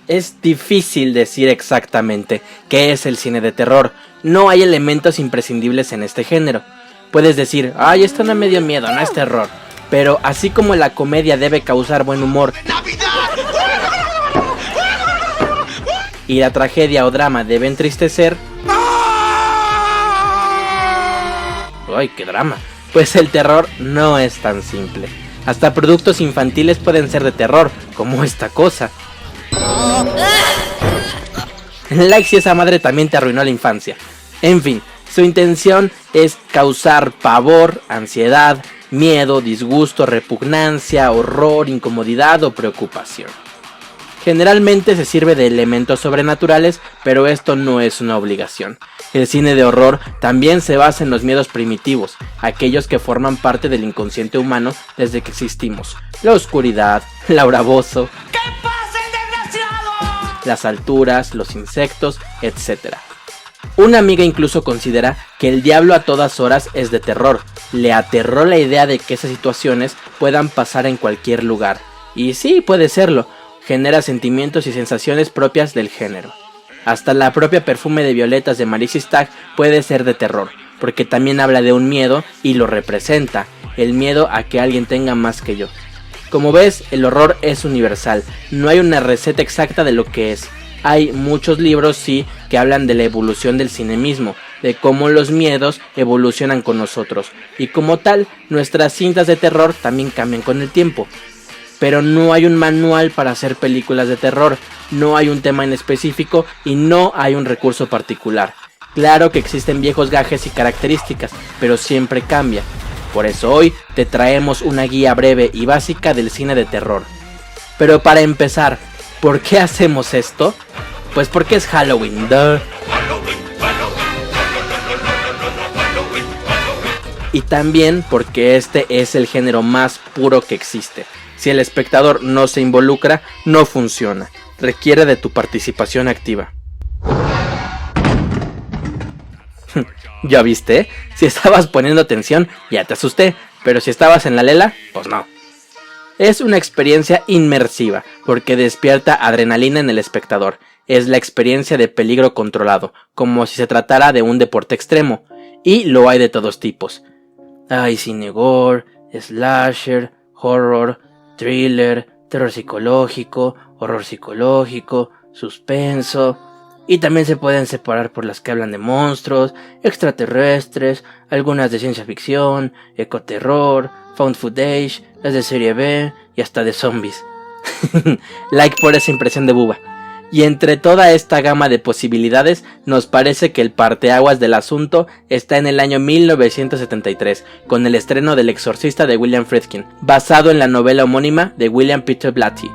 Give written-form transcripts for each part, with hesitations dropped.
Es difícil decir exactamente qué es el cine de terror. No hay elementos imprescindibles en este género. Puedes decir, ay, esto no me dio miedo, no es terror. Pero así como la comedia debe causar buen humor y la tragedia o drama debe entristecer, ¡ay, qué drama! Pues el terror no es tan simple. Hasta productos infantiles pueden ser de terror, como esta cosa. Like si esa madre también te arruinó la infancia. En fin, su intención es causar pavor, ansiedad, miedo, disgusto, repugnancia, horror, incomodidad o preocupación. Generalmente se sirve de elementos sobrenaturales, pero esto no es una obligación. El cine de horror también se basa en los miedos primitivos, aquellos que forman parte del inconsciente humano desde que existimos. La oscuridad, Laura Bozzo, ¿qué pasa, desgraciado?, las alturas, los insectos, etc. Una amiga incluso considera que El diablo a todas horas es de terror. Le aterró la idea de que esas situaciones puedan pasar en cualquier lugar. Y sí, puede serlo. Genera sentimientos y sensaciones propias del género. Hasta la propia Perfume de violetas de Maryse Stagg puede ser de terror, porque también habla de un miedo y lo representa, el miedo a que alguien tenga más que yo. Como ves, el horror es universal, no hay una receta exacta de lo que es. Hay muchos libros, sí, que hablan de la evolución del cine mismo, de cómo los miedos evolucionan con nosotros, y como tal, nuestras cintas de terror también cambian con el tiempo. Pero no hay un manual para hacer películas de terror, no hay un tema en específico y no hay un recurso particular. Claro que existen viejos gajes y características, pero siempre cambia. Por eso hoy te traemos una guía breve y básica del cine de terror. Pero para empezar, ¿por qué hacemos esto? Pues porque es Halloween, duh. Y también porque este es el género más puro que existe. Si el espectador no se involucra, no funciona. Requiere de tu participación activa. ¿Ya viste? Si estabas poniendo atención, ya te asusté. Pero si estabas en la lela, pues no. Es una experiencia inmersiva, porque despierta adrenalina en el espectador. Es la experiencia de peligro controlado, como si se tratara de un deporte extremo. Y lo hay de todos tipos. Hay cine gore, slasher, horror, thriller, terror psicológico, horror psicológico, suspenso. Y también se pueden separar por las que hablan de monstruos, extraterrestres, algunas de ciencia ficción, ecoterror, found footage, las de serie B y hasta de zombies. Like por esa impresión de buba. Y entre toda esta gama de posibilidades, nos parece que el parteaguas del asunto está en el año 1973, con el estreno del Exorcista de William Friedkin, basado en la novela homónima de William Peter Blatty.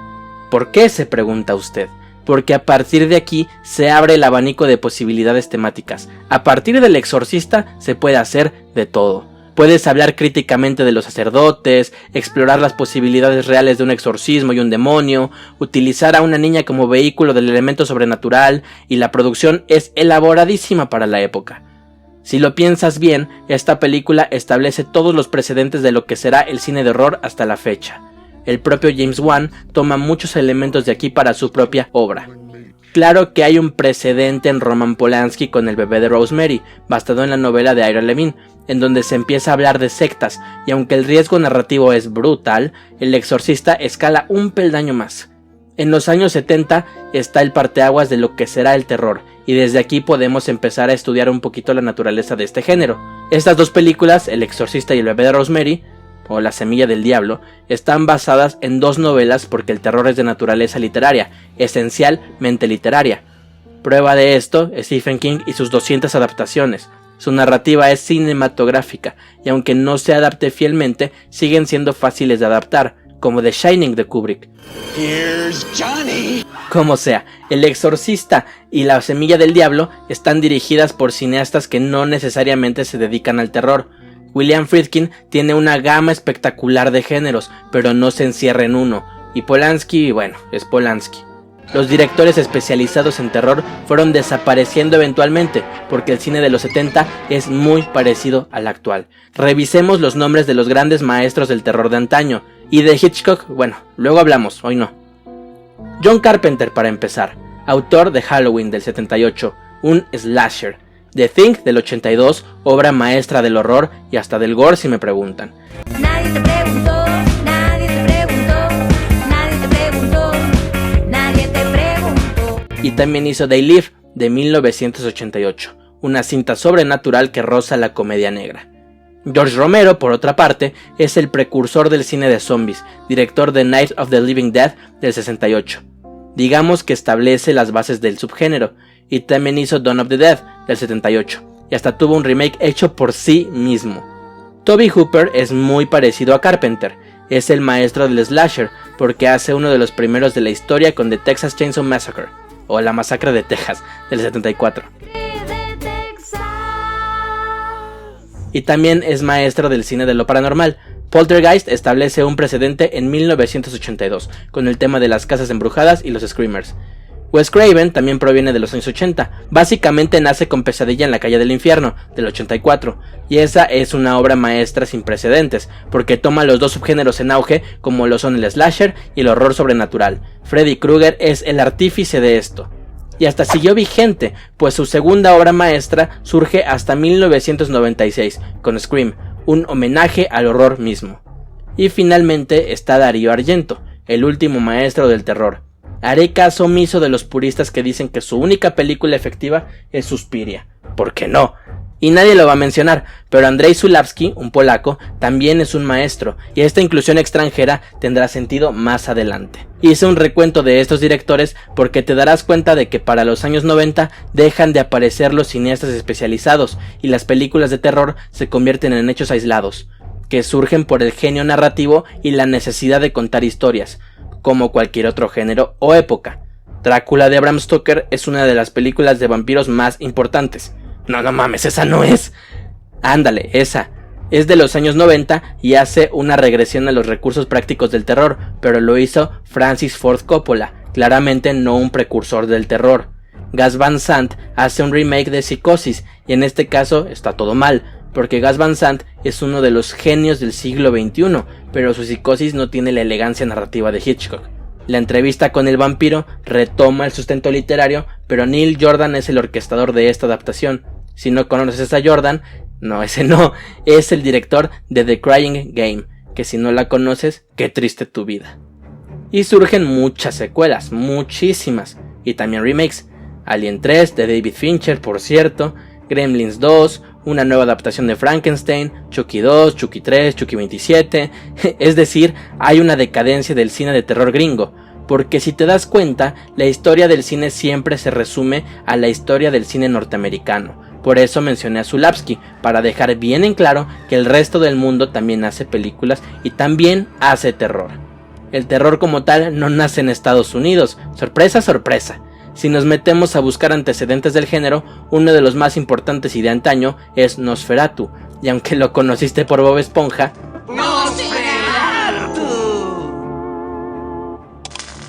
¿Por qué?, se pregunta usted. Porque a partir de aquí se abre el abanico de posibilidades temáticas. A partir del Exorcista se puede hacer de todo. Puedes hablar críticamente de los sacerdotes, explorar las posibilidades reales de un exorcismo y un demonio, utilizar a una niña como vehículo del elemento sobrenatural, y la producción es elaboradísima para la época. Si lo piensas bien, esta película establece todos los precedentes de lo que será el cine de horror hasta la fecha. El propio James Wan toma muchos elementos de aquí para su propia obra. Claro que hay un precedente en Roman Polanski con El bebé de Rosemary, basado en la novela de Ira Levin, en donde se empieza a hablar de sectas, y aunque el riesgo narrativo es brutal, El Exorcista escala un peldaño más. En los años 70 está el parteaguas de lo que será el terror, y desde aquí podemos empezar a estudiar un poquito la naturaleza de este género. Estas dos películas, El Exorcista y El bebé de Rosemary, o La semilla del diablo, están basadas en dos novelas porque el terror es de naturaleza literaria, esencialmente literaria. Prueba de esto es Stephen King y sus 200 adaptaciones. Su narrativa es cinematográfica, y aunque no se adapte fielmente, siguen siendo fáciles de adaptar, como The Shining de Kubrick. Here's Johnny. Como sea, El Exorcista y La semilla del diablo están dirigidas por cineastas que no necesariamente se dedican al terror. William Friedkin tiene una gama espectacular de géneros, pero no se encierra en uno, y Polanski, bueno, es Polanski. Los directores especializados en terror fueron desapareciendo eventualmente, porque el cine de los 70 es muy parecido al actual. Revisemos los nombres de los grandes maestros del terror de antaño, y de Hitchcock, bueno, luego hablamos, hoy no. John Carpenter, para empezar, autor de Halloween del 78, un slasher, The Thing del 82, obra maestra del horror y hasta del gore si me preguntan. Nadie te preguntó, nadie te preguntó, nadie te preguntó, nadie te preguntó. Y también hizo They Live de 1988, una cinta sobrenatural que roza la comedia negra. George Romero, por otra parte, es el precursor del cine de zombies, director de Night of the Living Dead del 68. Digamos que establece las bases del subgénero, y también hizo Dawn of the Dead del 78, y hasta tuvo un remake hecho por sí mismo. Tobe Hooper es muy parecido a Carpenter, es el maestro del slasher, porque hace uno de los primeros de la historia con The Texas Chainsaw Massacre, o La Masacre de Texas del 74. Y también es maestro del cine de lo paranormal. Poltergeist establece un precedente en 1982, con el tema de las casas embrujadas y los screamers. Wes Craven también proviene de los años 80, básicamente nace con Pesadilla en la calle del infierno, del 84, y esa es una obra maestra sin precedentes, porque toma los dos subgéneros en auge, como lo son el slasher y el horror sobrenatural. Freddy Krueger es el artífice de esto. Y hasta siguió vigente, pues su segunda obra maestra surge hasta 1996, con Scream, un homenaje al horror mismo. Y finalmente está Darío Argento, el último maestro del terror. Haré caso omiso de los puristas que dicen que su única película efectiva es Suspiria. ¿Por qué no? Y nadie lo va a mencionar, pero Andrzej Zulawski, un polaco, también es un maestro, y esta inclusión extranjera tendrá sentido más adelante. Hice un recuento de estos directores porque te darás cuenta de que para los años 90 dejan de aparecer los cineastas especializados y las películas de terror se convierten en hechos aislados, que surgen por el genio narrativo y la necesidad de contar historias, como cualquier otro género o época. Drácula de Bram Stoker es una de las películas de vampiros más importantes. No mames, esa no es. Ándale, esa. Es de los años 90 y hace una regresión a los recursos prácticos del terror, pero lo hizo Francis Ford Coppola, claramente no un precursor del terror. Gus Van Sant hace un remake de Psicosis, y en este caso está todo mal, porque Gus Van Sant es uno de los genios del siglo XXI, pero su Psicosis no tiene la elegancia narrativa de Hitchcock. La entrevista con el vampiro retoma el sustento literario, pero Neil Jordan es el orquestador de esta adaptación. Si no conoces a Jordan, es el director de The Crying Game, que si no la conoces, qué triste tu vida. Y surgen muchas secuelas, muchísimas, y también remakes. Alien 3 de David Fincher, por cierto, Gremlins 2, una nueva adaptación de Frankenstein, Chucky 2, Chucky 3, Chucky 27, es decir, hay una decadencia del cine de terror gringo, porque si te das cuenta, la historia del cine siempre se resume a la historia del cine norteamericano. Por eso mencioné a Zulawski, para dejar bien en claro que el resto del mundo también hace películas y también hace terror. El terror como tal no nace en Estados Unidos, sorpresa, sorpresa. Si nos metemos a buscar antecedentes del género, uno de los más importantes y de antaño es Nosferatu, y aunque lo conociste por Bob Esponja,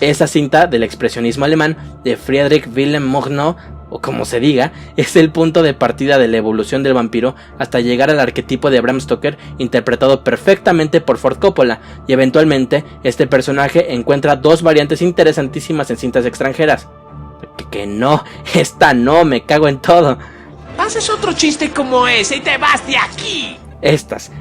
esa cinta del expresionismo alemán de Friedrich Wilhelm Murnau, o como se diga, es el punto de partida de la evolución del vampiro hasta llegar al arquetipo de Bram Stoker, interpretado perfectamente por Ford Coppola, y eventualmente este personaje encuentra dos variantes interesantísimas en cintas extranjeras. Que no, esta no, me cago en todo. Haces otro chiste como ese y te vas de aquí. Estas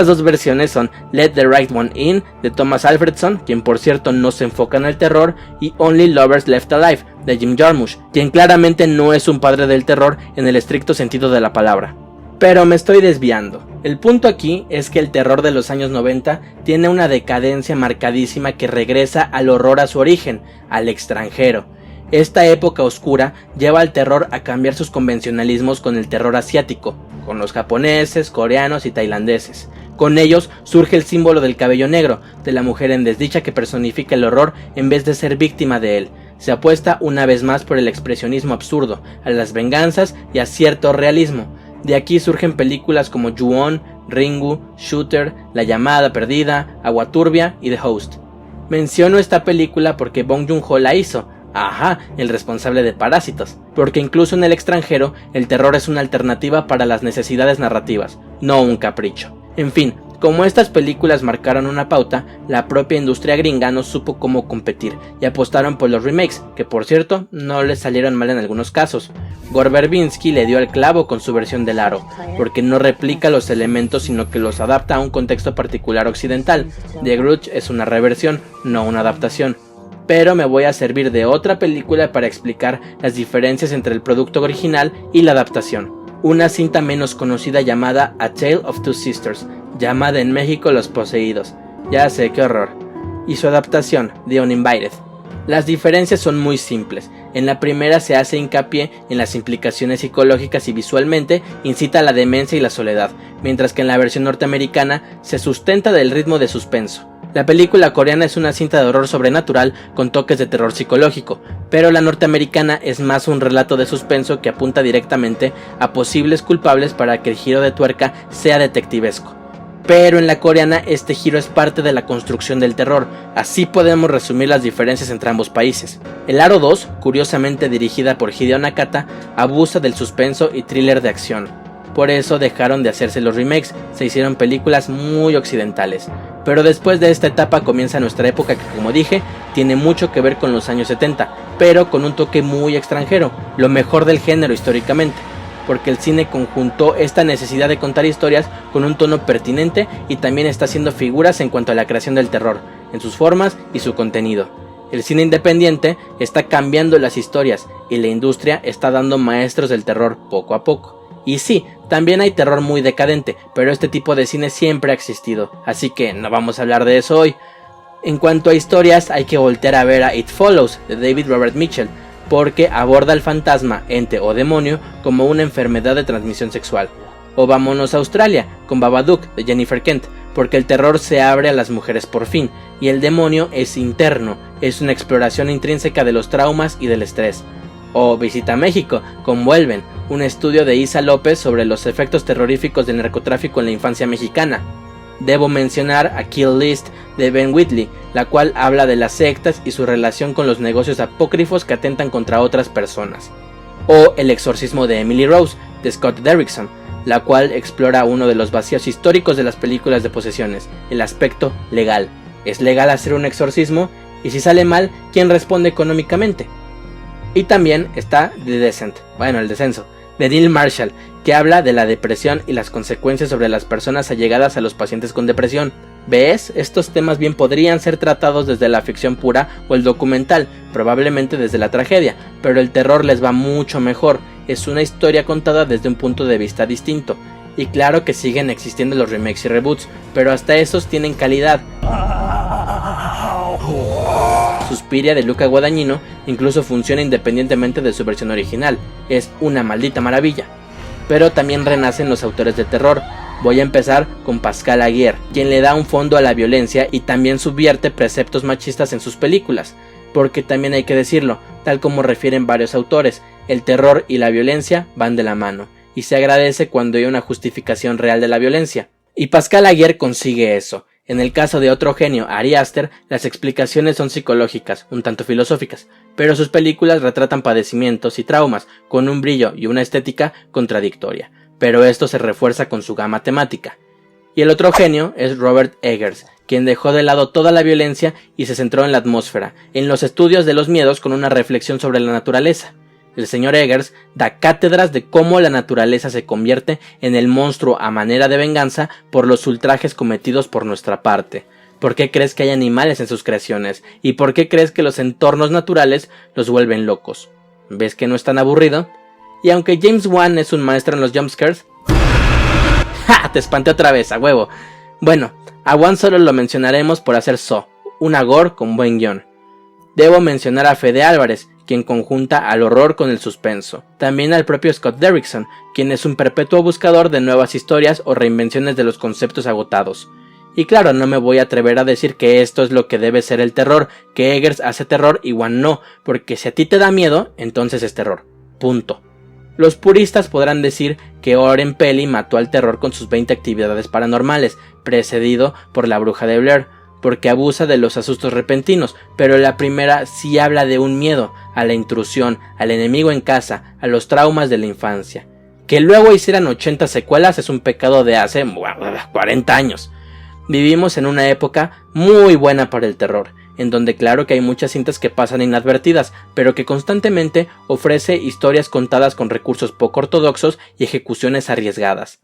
dos versiones son Let the Right One In de Thomas Alfredson, quien por cierto no se enfoca en el terror, y Only Lovers Left Alive de Jim Jarmusch, quien claramente no es un padre del terror en el estricto sentido de la palabra. Pero me estoy desviando. El punto aquí es que el terror de los años 90 tiene una decadencia marcadísima que regresa al horror a su origen, al extranjero. Esta época oscura lleva al terror a cambiar sus convencionalismos con el terror asiático, con los japoneses, coreanos y tailandeses. Con ellos surge el símbolo del cabello negro, de la mujer en desdicha que personifica el horror en vez de ser víctima de él. Se apuesta una vez más por el expresionismo absurdo, a las venganzas y a cierto realismo. De aquí surgen películas como Ju-On, Ringu, Shooter, La llamada perdida, Agua turbia y The Host. Menciono esta película porque Bong Joon-ho la hizo. Ajá, el responsable de Parásitos, porque incluso en el extranjero el terror es una alternativa para las necesidades narrativas, no un capricho. En fin, Como estas películas marcaron una pauta, la propia industria gringa no supo cómo competir y apostaron por los remakes, que por cierto no les salieron mal en algunos casos. Gore Verbinski le dio al clavo con su versión del Aro, porque no replica los elementos sino que los adapta a un contexto particular occidental. The Grudge es una reversión, no una adaptación. Pero me voy a servir de otra película para explicar las diferencias entre el producto original y la adaptación. Una cinta menos conocida llamada A Tale of Two Sisters, llamada en México Los Poseídos, ya sé, qué horror, y su adaptación, The Uninvited. Las diferencias son muy simples. En la primera se hace hincapié en las implicaciones psicológicas y visualmente incita a la demencia y la soledad, mientras que en la versión norteamericana se sustenta del ritmo de suspenso. La película coreana es una cinta de horror sobrenatural con toques de terror psicológico, pero la norteamericana es más un relato de suspenso que apunta directamente a posibles culpables para que el giro de tuerca sea detectivesco. Pero en la coreana este giro es parte de la construcción del terror, así podemos resumir las diferencias entre ambos países. El Aro 2, curiosamente dirigida por Hideo Nakata, abusa del suspenso y thriller de acción. Por eso dejaron de hacerse los remakes, se hicieron películas muy occidentales. Pero después de esta etapa comienza nuestra época que, como dije, tiene mucho que ver con los años 70, pero con un toque muy extranjero, lo mejor del género históricamente, porque el cine conjuntó esta necesidad de contar historias con un tono pertinente y también está haciendo figuras en cuanto a la creación del terror, en sus formas y su contenido. El cine independiente está cambiando las historias y la industria está dando maestros del terror poco a poco. Y sí, también hay terror muy decadente, pero este tipo de cine siempre ha existido, así que no vamos a hablar de eso hoy. En cuanto a historias, hay que voltear a ver a It Follows, de David Robert Mitchell, porque aborda al fantasma, ente o demonio como una enfermedad de transmisión sexual. O vámonos a Australia, con Babadook, de Jennifer Kent, porque el terror se abre a las mujeres por fin, y el demonio es interno, es una exploración intrínseca de los traumas y del estrés. O Visita México, con Vuelven, un estudio de Isa López sobre los efectos terroríficos del narcotráfico en la infancia mexicana. Debo mencionar a Kill List de Ben Wheatley, la cual habla de las sectas y su relación con los negocios apócrifos que atentan contra otras personas. O El exorcismo de Emily Rose, de Scott Derrickson, la cual explora uno de los vacíos históricos de las películas de posesiones, el aspecto legal. ¿Es legal hacer un exorcismo? Y si sale mal, ¿quién responde económicamente? Y también está The Descent, el descenso, de Neil Marshall, que habla de la depresión y las consecuencias sobre las personas allegadas a los pacientes con depresión. ¿Ves? Estos temas bien podrían ser tratados desde la ficción pura o el documental, probablemente desde la tragedia, pero el terror les va mucho mejor, es una historia contada desde un punto de vista distinto. Y claro que siguen existiendo los remakes y reboots, pero hasta esos tienen calidad. Suspiria de Luca Guadagnino incluso funciona independientemente de su versión original, es una maldita maravilla. Pero también renacen los autores de terror. Voy a empezar con Pascal Aguirre, quien le da un fondo a la violencia y también subvierte preceptos machistas en sus películas, porque también hay que decirlo, tal como refieren varios autores, el terror y la violencia van de la mano, y se agradece cuando hay una justificación real de la violencia. Y Pascal Aguirre consigue eso. En el caso de otro genio, Ari Aster, las explicaciones son psicológicas, un tanto filosóficas, pero sus películas retratan padecimientos y traumas, con un brillo y una estética contradictoria, pero esto se refuerza con su gama temática. Y el otro genio es Robert Eggers, quien dejó de lado toda la violencia y se centró en la atmósfera, en los estudios de los miedos con una reflexión sobre la naturaleza. El señor Eggers da cátedras de cómo la naturaleza se convierte en el monstruo a manera de venganza por los ultrajes cometidos por nuestra parte. ¿Por qué crees que hay animales en sus creaciones? ¿Y por qué crees que los entornos naturales los vuelven locos? ¿Ves que no es tan aburrido? Y aunque James Wan es un maestro en los jumpscares... ¡Ja! Te espanté otra vez, a huevo. Bueno, a Wan solo lo mencionaremos por hacer Saw, una gore con buen guión. Debo mencionar a Fede Álvarez, quien conjunta al horror con el suspenso. También al propio Scott Derrickson, quien es un perpetuo buscador de nuevas historias o reinvenciones de los conceptos agotados. Y claro, no me voy a atrever a decir que esto es lo que debe ser el terror, que Eggers hace terror y Wan no, porque si a ti te da miedo, entonces es terror. Punto. Los puristas podrán decir que Oren Peli mató al terror con sus 20 actividades paranormales, precedido por La Bruja de Blair, porque abusa de los asustos repentinos, pero la primera sí habla de un miedo, a la intrusión, al enemigo en casa, a los traumas de la infancia. Que luego hicieran 80 secuelas es un pecado de hace 40 años, Vivimos en una época muy buena para el terror, en donde claro que hay muchas cintas que pasan inadvertidas, pero que constantemente ofrece historias contadas con recursos poco ortodoxos y ejecuciones arriesgadas.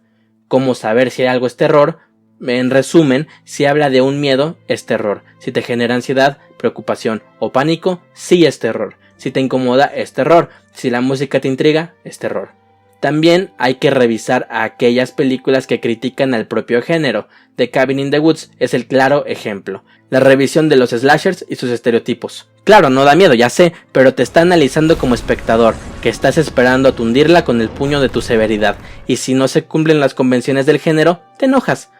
¿Cómo saber si algo es terror? En resumen, si habla de un miedo, es terror. Si te genera ansiedad, preocupación o pánico, sí es terror. Si te incomoda, es terror. Si la música te intriga, es terror. También hay que revisar a aquellas películas que critican al propio género. The Cabin in the Woods es el claro ejemplo. La revisión de los slashers y sus estereotipos. Claro, no da miedo, ya sé, pero te está analizando como espectador, que estás esperando a tundirla con el puño de tu severidad. Y si no se cumplen las convenciones del género, te enojas.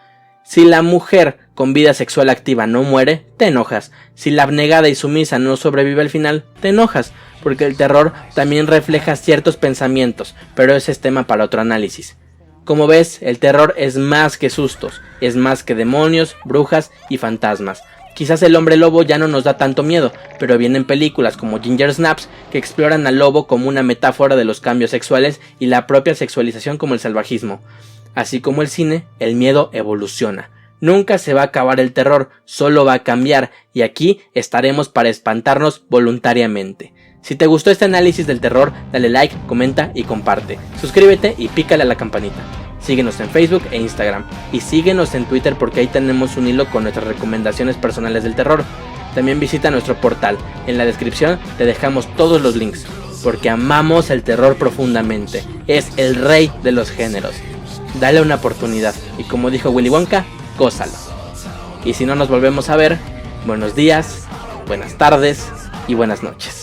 Si la mujer con vida sexual activa no muere, te enojas. Si la abnegada y sumisa no sobrevive al final, te enojas. Porque el terror también refleja ciertos pensamientos, pero ese es tema para otro análisis. Como ves, el terror es más que sustos, es más que demonios, brujas y fantasmas. Quizás el hombre lobo ya no nos da tanto miedo, pero vienen películas como Ginger Snaps que exploran al lobo como una metáfora de los cambios sexuales y la propia sexualización como el salvajismo. Así como el cine, el miedo evoluciona. Nunca se va a acabar el terror, solo va a cambiar, y aquí estaremos para espantarnos voluntariamente. Si te gustó este análisis del terror, dale like, comenta y comparte. Suscríbete y pícale a la campanita. Síguenos en Facebook e Instagram. Y síguenos en Twitter porque ahí tenemos un hilo con nuestras recomendaciones personales del terror. También visita nuestro portal. En la descripción te dejamos todos los links. Porque amamos el terror profundamente. Es el rey de los géneros. Dale una oportunidad. Y como dijo Willy Wonka, gózalo. Y si no nos volvemos a ver, buenos días, buenas tardes y buenas noches.